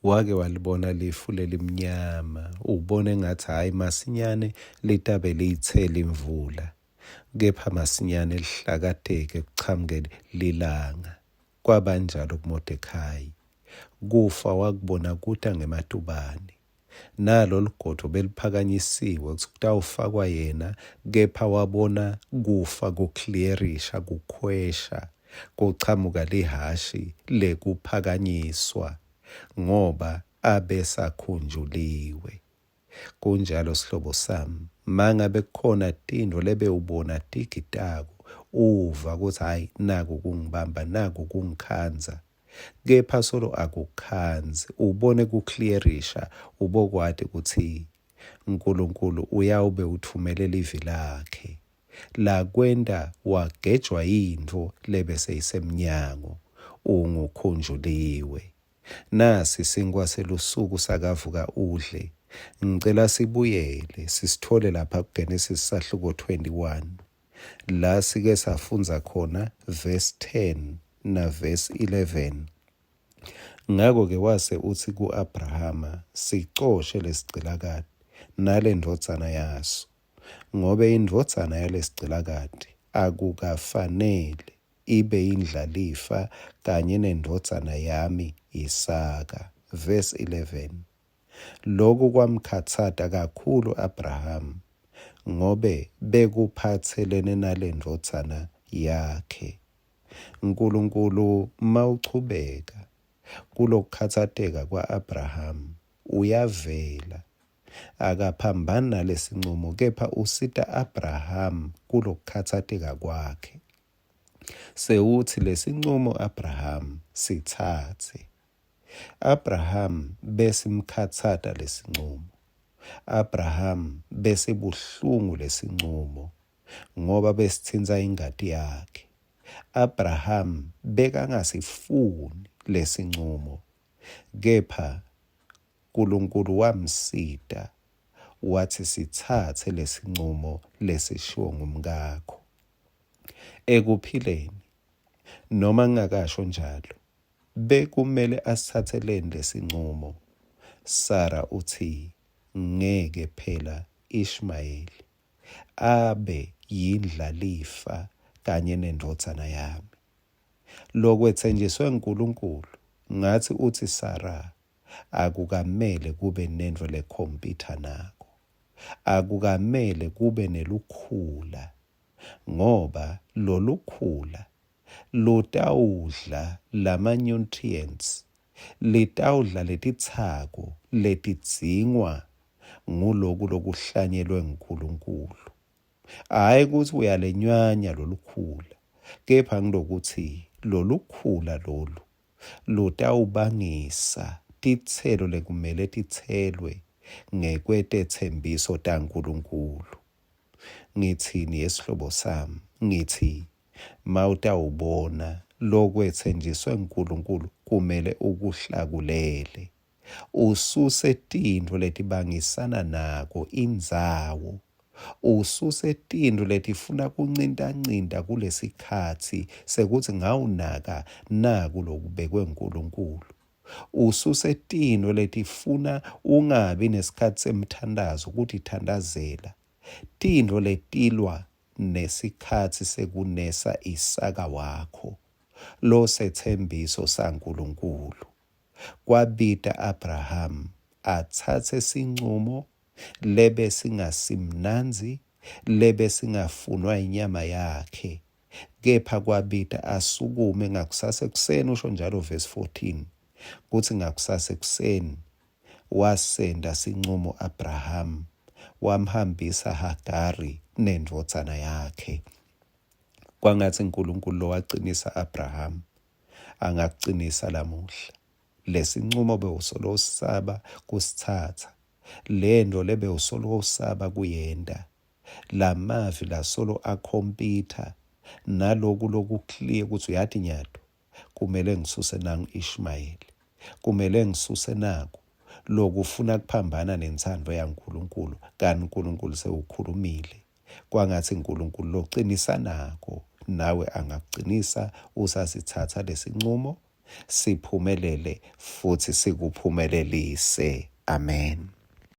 wake walibona lifu lelimnyama, ubone engathi hhayi masinyane litabe liyithela imvula, kepha masinyane lihlakateke kuchamuke lilanga. Kwabanjalo kuModekhayi, kufa wakubona kuta ngematubane. Nalo ligodo beliphakanyisiwe kutawufakwa yena, kepha wabona kufa kuclearisha, kukhwesha, kuchamuka lihashi lekuphakanyiswa, ngoba abesakhunjuliwe. Kunjalo sihlobo sami, mangabe kukhona tintfo lebewubona tikitako, uva ukuthi hhayi naku kungibamba, naku kungikhanza, kepha solo akukhanzi, ubone kuclearisha, ubokwati ukuthi uNkulunkulu uyawube uthumelela ivi lakhe la kwenta wagejwa yintfo lebeseyisemnyango, ungukhunjuliwe. Nasi sinkwa selusuku sakavuka udle. Ngicela sibuyele sisithole lapha kuGenesis sahluko 21 la sike safunza khona verse 10 na verse 11. Ngako-ke wase uthi ku-Abrahama sicoshe lesicilakati nale ndodzana yaso, ngoba indvodzana yalesicilakati akukafanele ibe yindlalifa kanye nendodzana yami Isaka. Verse 11. Lokhu kwamkhatsata kakhulu Abraham, ngobe bekuphathelene nale ndodzana yakhe. uNkulunkulu mawuchubeka kulokukhatsateka kwa-Abraham uyavela, akaphambani nalesinqumo, kepha usita Abraham kulokukhatsateka kwakhe. Sewuthi lesinqumo Abraham sithathe. Abraham besimkhatsata lesinqumo. Abraham besibuhlungu lesinqumo, ngoba besithinta ingadi yakhe. Abraham bekangasifuni lesinqumo, kepha uNkulunkulu wamsita wathi sithathe lesinqumo lesishiwo ngumkakho. Ekuphileni noma ngingakasho njalo, bekumele asithatheleni lesinqumo. Sara uthi ngeke phela Ishmayeli abe yindlalifa kanye nendodzana yami. Lokwethenjiswe uNkulunkulu, ngathi uthi Sara akukamele kube nento lekhompyutha nako, akukamele kube nelukhula, ngoba lolukhula lutawudla lama-nutrients, litawudla letitsako letidzingwa nguloku lokuhlanyelwe nguNkulunkulu. Hhayi ukuthi uyalenywanya lolukhula, kepha ngilokuthi lolukhula lolu lutawubangisa titselo lekumele titselwe ngekwetethembiso taNkulunkulu. Ngithini yesihlobo sami? Ngithi mawutawubona lokwethenjiswe uNkulunkulu kumele ukuhlakulele, ususe tintfo letibangisana nako indzawo, ususe tintfo letifuna kuncinta kulesikhatsi sekuthi ngawunaka naku lokubekwe uNkulunkulu. Ususe tintfo letifuna ungabi nesikhatsi semthandazo ukuthi thandazela, tintfo letilwa nesikhatsi sekunesa Isaka wakho, lo sethembiso saNkulunkulu. Kwabita Abraham atsatse sinqumo lebe singasimnanzi, lebe singafunwa inyama yakhe, kepha kwabita asukume ngakusasekuseni. Usho njalo verse 14 kuthi ngakusasekuseni wasenda sinqumo Abraham, wamhambisa Hagari nendodzana yakhe. Kwangathi uNkulunkulu lo waqinisa Abraham angakucinisa lamuhla. Lesinqumo bewusolo usaba kusithatha, lento lebewusolo usaba kuyenda, lamavi lasolo akhompyutha, naloku lokuclear ukuthi uyathi nyato kumele ngisuse nangu Ishmayeli, kumele ngisuse naku lokufuna kuphambana nenthando yaNkulunkulu, kanti uNkulunkulu sewukhulumile. Kwangathi uNkulunkulu loqinisa nako, nawe angakucinisa usasithatha lesinqumo siphumelele futhi sikuphumelelise. Amen.